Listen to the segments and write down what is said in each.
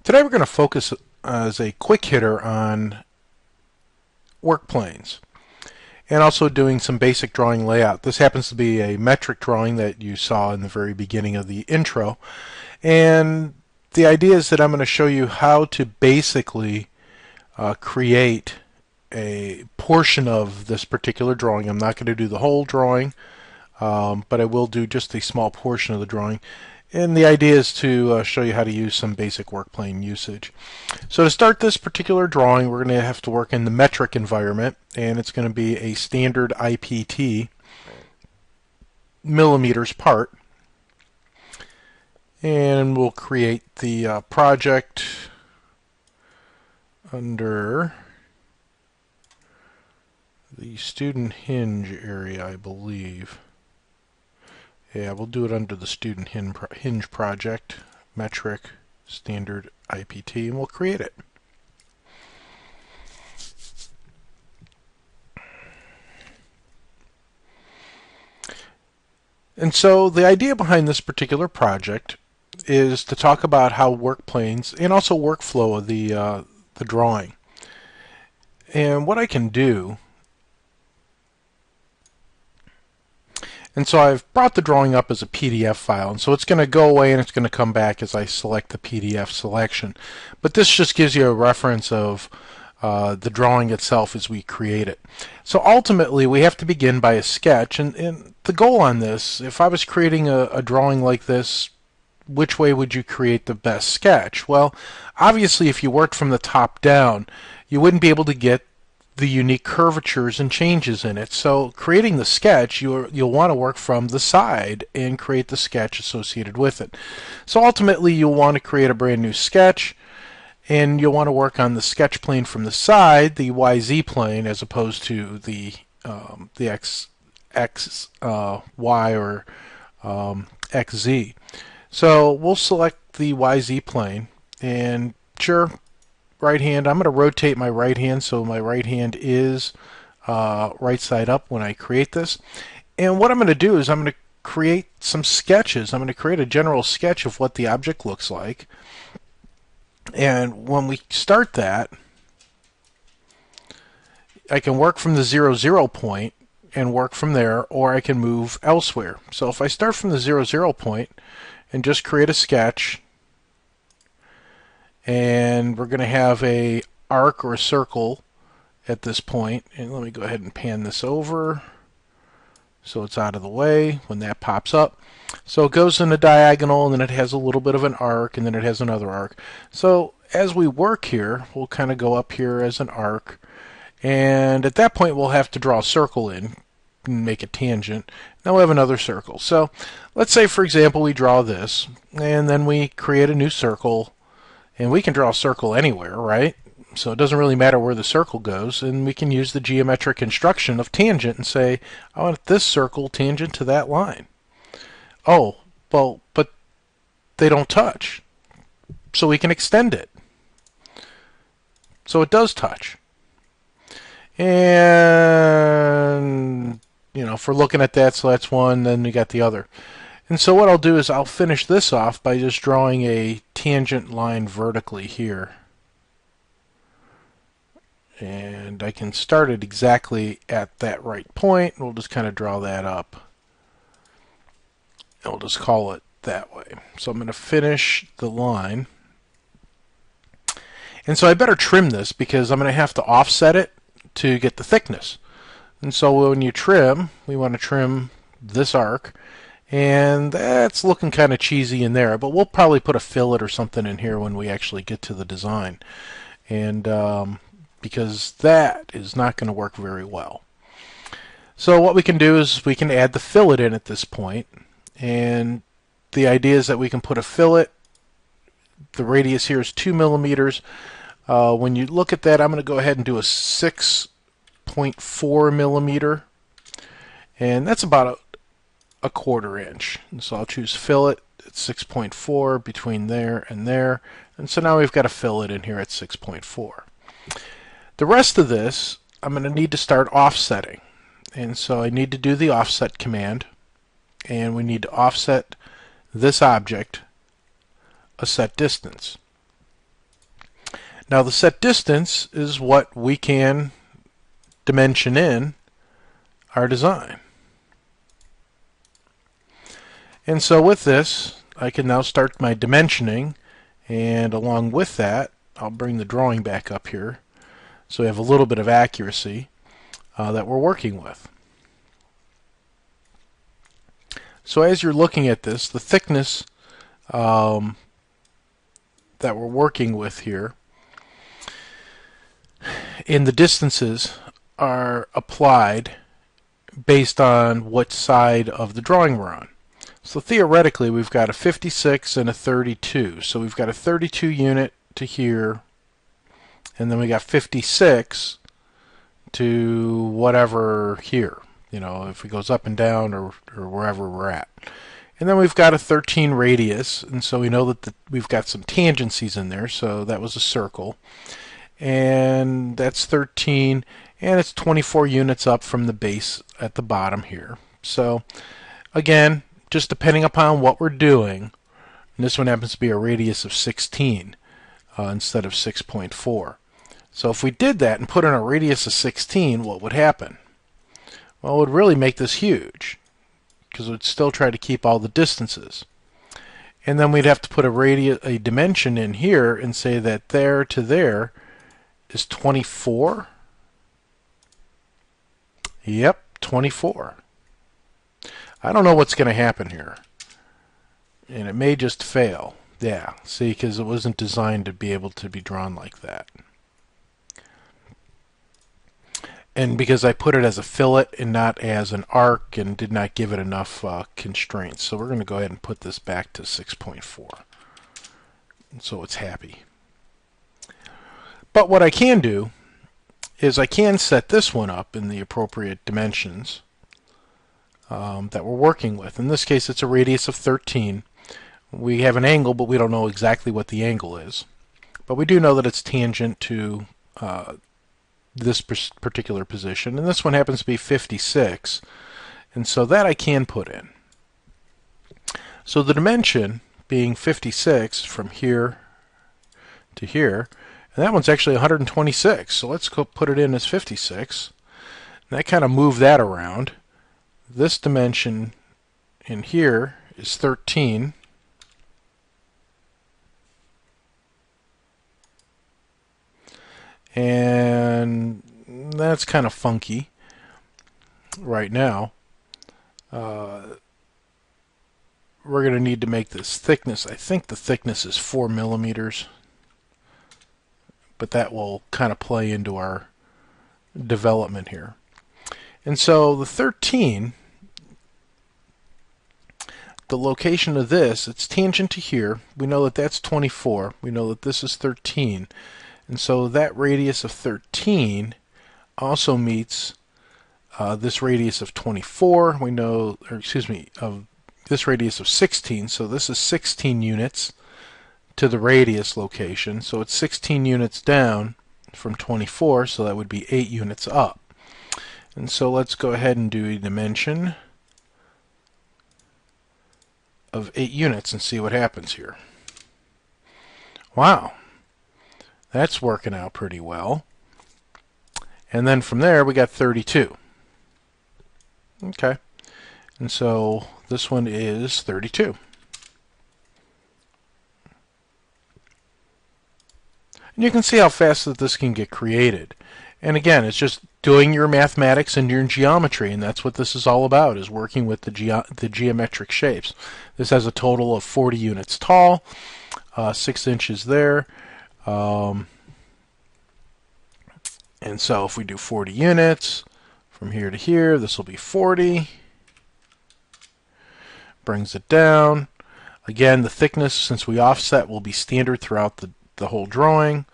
Today we're going to focus as a quick hitter on work planes and also doing some basic drawing layout. This happens to be a metric drawing that you saw in the very beginning of the intro, and the idea is that I'm going to show you how to basically create a portion of this particular drawing. I'm not going to do the whole drawing, but I will do just a small portion of the drawing. And the idea is to show you how to use some basic work plane usage. So to start this particular drawing, we're going to have to work in the metric environment, and it's going to be a standard IPT, millimeters part. And we'll create the project under the student hinge area, I believe. Yeah, we'll do it under the student hinge project, metric, standard IPT, and we'll create it. And so the idea behind this particular project is to talk about how work planes and also workflow of the drawing. And what I can do, and so I've brought the drawing up as a PDF file, and so it's going to go away and it's going to come back as I select the PDF selection. But this just gives you a reference of the drawing itself as we create it. So ultimately we have to begin by a sketch, and the goal on this, if I was creating a drawing like this, which way would you create the best sketch? Well, obviously if you worked from the top down, you wouldn't be able to get the unique curvatures and changes in it. So creating the sketch, you'll want to work from the side and create the sketch associated with it. So ultimately you'll want to create a brand new sketch, and you'll want to work on the sketch plane from the side, the YZ plane, as opposed to the Y or XZ. So we'll select the YZ plane, and sure, right hand, I'm going to rotate my right hand so my right hand is right side up when I create this. And what I'm going to do is I'm going to create some sketches. I'm going to create a general sketch of what the object looks like. And when we start that, I can work from the 0, 0 point and work from there, or I can move elsewhere. So if I start from the 0, 0 point and just create a sketch, and we're going to have a arc or a circle at this point, and let me go ahead and pan this over so it's out of the way when that pops up. So it goes in a diagonal, and then it has a little bit of an arc, and then it has another arc. So as we work here, we'll kind of go up here as an arc, and at that point we'll have to draw a circle in and make a tangent. Now we have another circle. So let's say, for example, we draw this, and then we create a new circle, and we can draw a circle anywhere, right? So it doesn't really matter where the circle goes, and we can use the geometric instruction of tangent and say, I want this circle tangent to that line. Oh, well, but they don't touch. So we can extend it. So it does touch. And, if we're looking at that, so that's one, then we got the other. And so what I'll do is I'll finish this off by just drawing a tangent line vertically here. And I can start it exactly at that right point. We'll just kind of draw that up. And we'll just call it that way. So I'm going to finish the line. And so I better trim this because I'm going to have to offset it to get the thickness. And so when you trim, we want to trim this arc. And that's looking kind of cheesy in there, but we'll probably put a fillet or something in here when we actually get to the design. And because that is not going to work very well. So what we can do is we can add the fillet in at this point. And the idea is that we can put a fillet. The radius here is 2 millimeters. When you look at that, I'm going to go ahead and do a 6.4 millimeter. And that's about a 1/4 inch. And so I'll choose fillet at 6.4 between there and there. And so now we've got a fillet in here at 6.4. The rest of this, I'm going to need to start offsetting. And so I need to do the offset command. And we need to offset this object a set distance. Now the set distance is what we can dimension in our design. And so with this, I can now start my dimensioning, and along with that, I'll bring the drawing back up here so we have a little bit of accuracy that we're working with. So as you're looking at this, the thickness that we're working with here and the distances are applied based on what side of the drawing we're on. So theoretically, we've got a 56 and a 32. So we've got a 32 unit to here, and then we got 56 to whatever here, you know, if it goes up and down or wherever we're at. And then we've got a 13 radius, and so we know that we've got some tangencies in there, so that was a circle. And that's 13, and it's 24 units up from the base at the bottom here. So again, just depending upon what we're doing, and this one happens to be a radius of 16 instead of 6.4. So if we did that and put in a radius of 16, what would happen? Well, it would really make this huge, because it would still try to keep all the distances. And then we'd have to put a dimension in here and say that there to there is 24. Yep, 24. I don't know what's going to happen here. And it may just fail. Yeah, see, because it wasn't designed to be able to be drawn like that. And because I put it as a fillet and not as an arc and did not give it enough constraints. So we're going to go ahead and put this back to 6.4. So it's happy. But what I can do is I can set this one up in the appropriate dimensions that we're working with. In this case, it's a radius of 13. We have an angle, but we don't know exactly what the angle is. But we do know that it's tangent to this particular position. And this one happens to be 56. And so that I can put in. So the dimension being 56 from here to here, and that one's actually 126. So let's go put it in as 56. And I kind of move that around. This dimension in here is 13. And that's kind of funky right now. We're going to need to make this thickness. I think the thickness is 4 millimeters. But that will kind of play into our development here. And so the 13, the location of this, it's tangent to here. We know that that's 24. We know that this is 13. And so that radius of 13 also meets this radius of 24. We know, or excuse me, of this radius of 16. So this is 16 units to the radius location. So it's 16 units down from 24. So that would be 8 units up. And so let's go ahead and do a dimension of 8 units and see what happens here. Wow. That's working out pretty well. And then from there we got 32. Okay. And so this one is 32. And you can see how fast that this can get created. And again, it's just doing your mathematics and your geometry, and that's what this is all about, is working with the geometric shapes. This has a total of 40 units tall, 6 inches there. And so if we do 40 units from here to here, this will be 40. Brings it down. Again, the thickness, since we offset, will be standard throughout the whole drawing.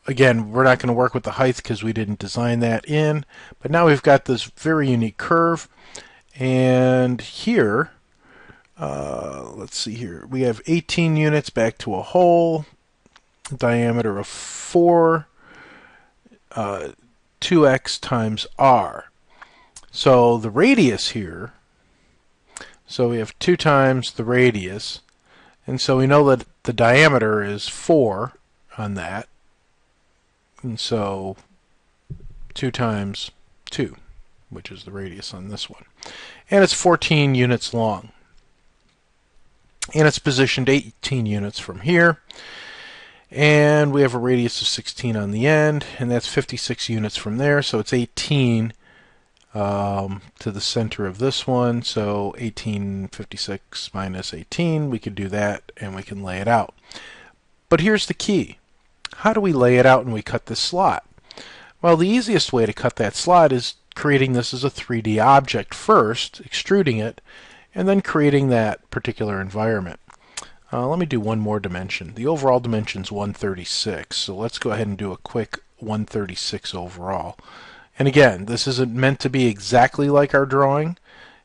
Again, we're not going to work with the height because we didn't design that in. But now we've got this very unique curve. And here, let's see here, we have 18 units back to a hole, diameter of 4, 2x times r. So the radius here, so we have 2 times the radius, And so we know that the diameter is 4 on that. And so 2 times 2, which is the radius on this one. And it's 14 units long. And it's positioned 18 units from here. And we have a radius of 16 on the end, and that's 56 units from there. So it's 18 to the center of this one. So 1856 minus 18, we could do that, and we can lay it out. But here's the key. How do we lay it out and we cut this slot? Well, the easiest way to cut that slot is creating this as a 3D object first, extruding it, and then creating that particular environment. Let me do one more dimension. The overall dimension is 136, so let's go ahead and do a quick 136 overall. And again, this isn't meant to be exactly like our drawing.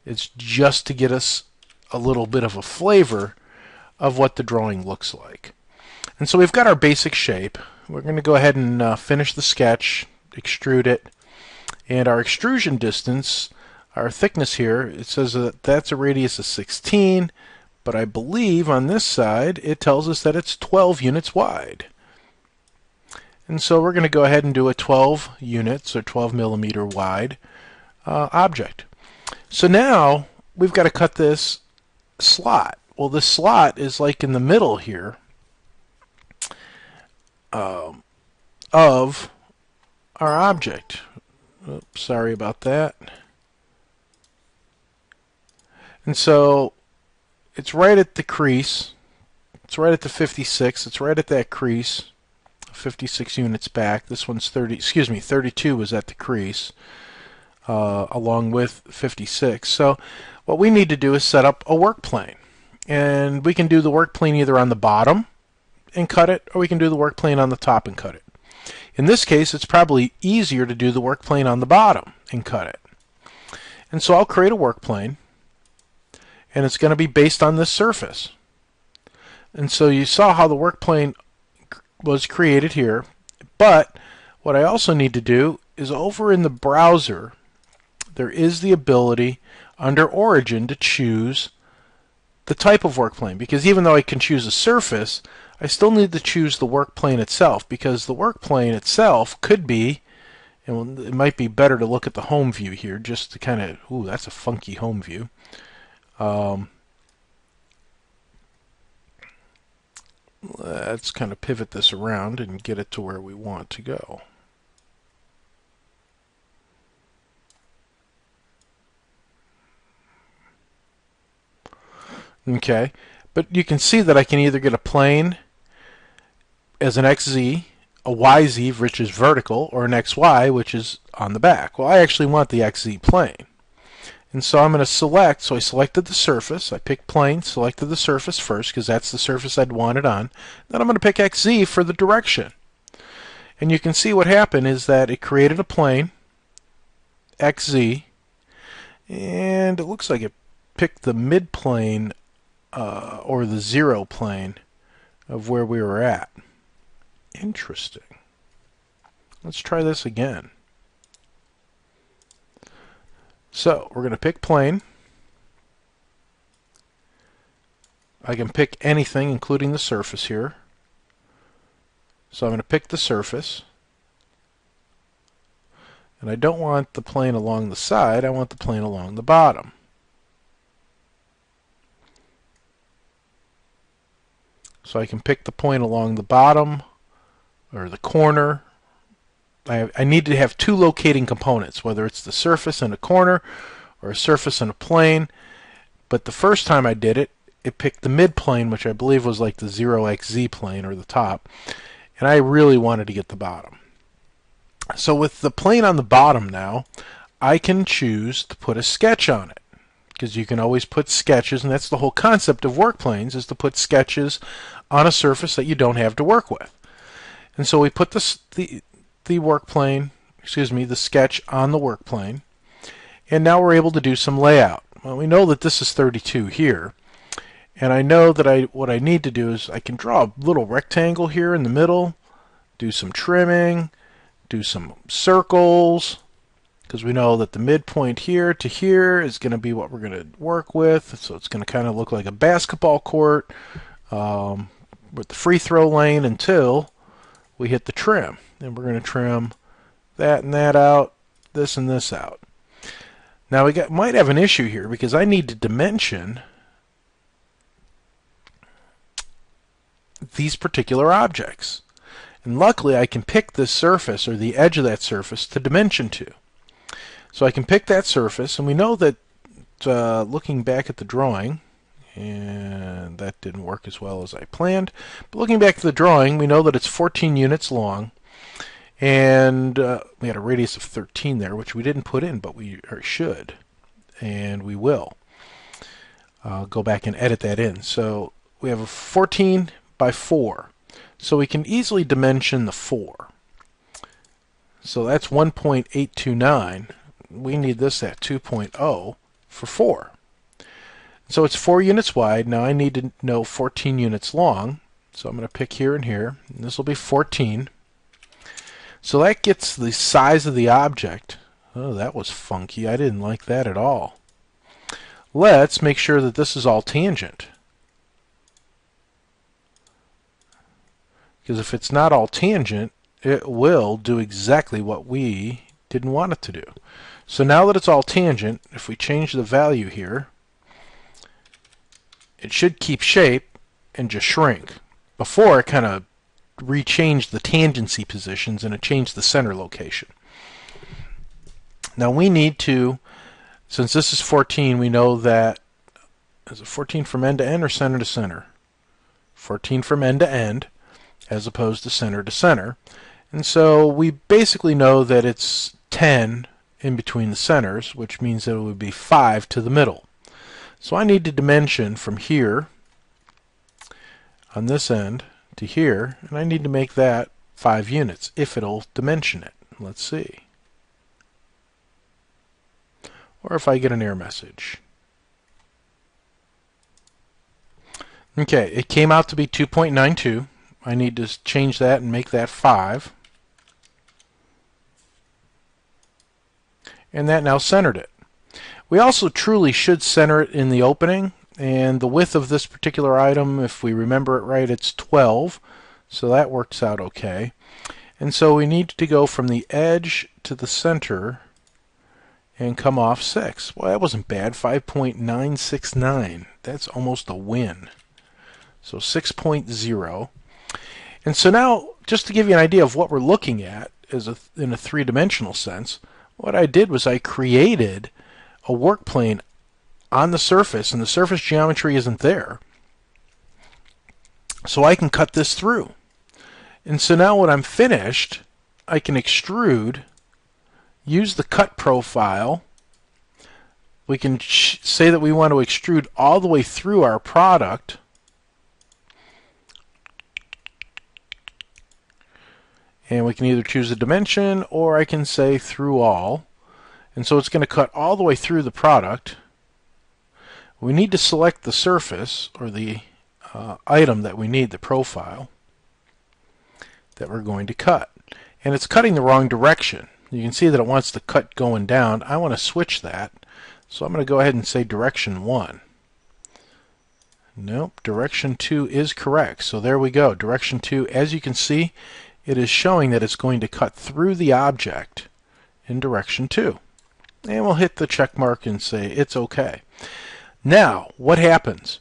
It's just to get us a little bit of a flavor of what the drawing looks like. And so we've got our basic shape. We're going to go ahead and finish the sketch, extrude it, and our extrusion distance, our thickness here, it says that that's a radius of 16, but I believe on this side it tells us that it's 12 units wide. And so we're going to go ahead and do a 12 units or 12 millimeter wide object. So now we've got to cut this slot. Well, this slot is like in the middle here of our object. Oops, sorry about that. And so it's right at the crease. It's right at the 56. It's right at that crease. 56 units back. This one's 32 was at the crease, along with 56. So what we need to do is set up a work plane. And we can do the work plane either on the bottom and cut it, or we can do the work plane on the top and cut it. In this case, it's probably easier to do the work plane on the bottom and cut it. And so I'll create a work plane, and it's going to be based on this surface. And so you saw how the work plane was created here, but what I also need to do is over in the browser there is the ability under Origin to choose the type of work plane, because even though I can choose a surface, I still need to choose the work plane itself, because the work plane itself could be, and it might be better to look at the home view here just to kind of, ooh, that's a funky home view. Let's kind of pivot this around and get it to where we want to go. Okay, but you can see that I can either get a plane as an XZ, a YZ, which is vertical, or an XY, which is on the back. Well, I actually want the XZ plane. And so I'm going to select, so I selected the surface, I picked plane, selected the surface first, because that's the surface I'd want it on. Then I'm going to pick XZ for the direction. And you can see what happened is that it created a plane, XZ, and it looks like it picked the mid-plane or the zero plane of where we were at. Interesting. Let's try this again. So we're going to pick plane. I can pick anything, including the surface here. So I'm going to pick the surface. And I don't want the plane along the side, I want the plane along the bottom. So I can pick the point along the bottom or the corner. I need to have two locating components, whether it's the surface and a corner or a surface and a plane. But the first time I did it, it picked the mid plane, which I believe was like the 0xz plane or the top. And I really wanted to get the bottom. So with the plane on the bottom now, I can choose to put a sketch on it. Because you can always put sketches, and that's the whole concept of work planes, is to put sketches on a surface that you don't have to work with. And so we put the work plane, the sketch on the work plane, and now we're able to do some layout. Well, we know that this is 32 here, and I know that what I need to do is I can draw a little rectangle here in the middle, do some trimming, do some circles, because we know that the midpoint here to here is going to be what we're going to work with, so it's going to kind of look like a basketball court with the free throw lane until we hit the trim. And we're going to trim that and that out, this and this out. Now we might have an issue here because I need to dimension these particular objects. And luckily I can pick this surface or the edge of that surface to dimension to. So I can pick that surface, and we know that looking back at the drawing, and that didn't work as well as I planned, but looking back at the drawing, we know that it's 14 units long, and we had a radius of 13 there, which we didn't put in, but we should, and we will. Go back and edit that in. So we have a 14 by 4, so we can easily dimension the 4. So that's 1.829. We need this at 2.0 for 4. So it's 4 units wide. Now I need to know 14 units long. So I'm going to pick here and here. And this will be 14. So that gets the size of the object. Oh, that was funky. I didn't like that at all. Let's make sure that this is all tangent. Because if it's not all tangent, it will do exactly what we didn't want it to do. So now that it's all tangent, if we change the value here, it should keep shape and just shrink. Before, it kind of rechanged the tangency positions and it changed the center location. Now we need to, since this is 14, we know that, is it 14 from end to end or center to center? 14 from end to end as opposed to center to center. And so we basically know that it's 10 in between the centers, which means that it would be 5 to the middle. So I need to dimension from here on this end to here, and I need to make that 5 units if it'll dimension it. Let's see. Or if I get an error message. Okay, it came out to be 2.92. I need to change that and make that 5. And that now centered it. We also truly should center it in the opening, and the width of this particular item, if we remember it right, it's 12, so that works out okay. And so we need to go from the edge to the center and come off 6. Well, that wasn't bad. 5.969. That's almost a win. So 6.0. And so now, just to give you an idea of what we're looking at in a three-dimensional sense, what I did was I created a work plane on the surface, and the surface geometry isn't there. So I can cut this through. And so now when I'm finished, I can extrude, use the cut profile. We can say that we want to extrude all the way through our product. And we can either choose a dimension, or I can say through all. And so it's going to cut all the way through the product. We need to select the surface, or the item that we need, the profile, that we're going to cut. And it's cutting the wrong direction. You can see that it wants to cut going down. I want to switch that. So I'm going to go ahead and say direction 1. Nope, direction 2 is correct. So there we go. Direction 2, as you can see, it is showing that it's going to cut through the object in direction 2. And we'll hit the check mark and say it's okay. Now, what happens?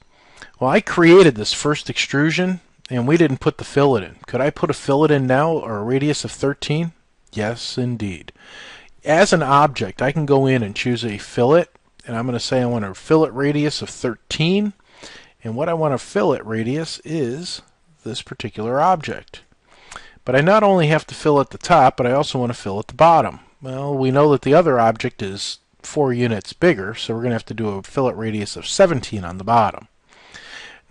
Well, I created this first extrusion, and we didn't put the fillet in. Could I put a fillet in now, or a radius of 13? Yes, indeed. As an object, I can go in and choose a fillet, and I'm going to say I want a fillet radius of 13. And what I want a fillet radius is this particular object. But I not only have to fill at the top, but I also want to fill at the bottom. Well, we know that the other object is 4 units bigger, so we're going to have to do a fillet radius of 17 on the bottom.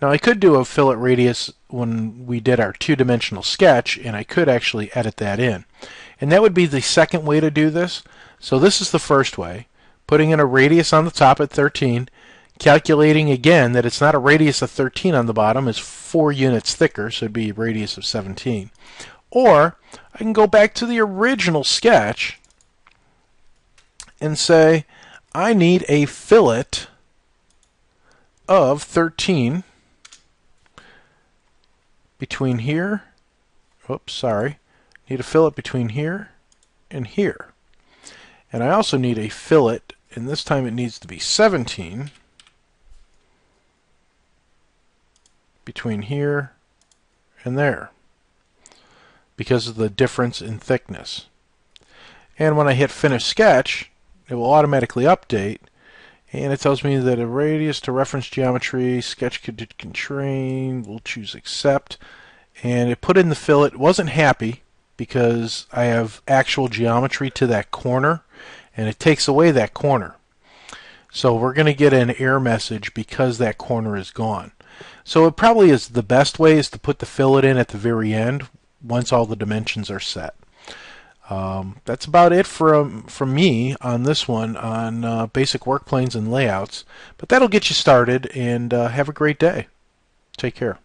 Now I could do a fillet radius when we did our two-dimensional sketch, and I could actually edit that in. And that would be the second way to do this. So this is the first way, putting in a radius on the top at 13, calculating again that it's not a radius of 13 on the bottom, it's 4 units thicker, so it'd be a radius of 17. Or I can go back to the original sketch and say I need a fillet of 13, between here. Oops, sorry. Need a fillet between here and here. And I also need a fillet, and this time it needs to be 17 between here and there because of the difference in thickness. And when I hit Finish Sketch, it will automatically update, and it tells me that a radius to reference geometry, sketch constraint, we'll choose Accept, and it put in the fillet. It wasn't happy because I have actual geometry to that corner, and it takes away that corner. So we're going to get an error message because that corner is gone. So it probably is the best way is to put the fillet in at the very end once all the dimensions are set. That's about it from me on this one on basic work planes and layouts. But that'll get you started, and have a great day. Take care.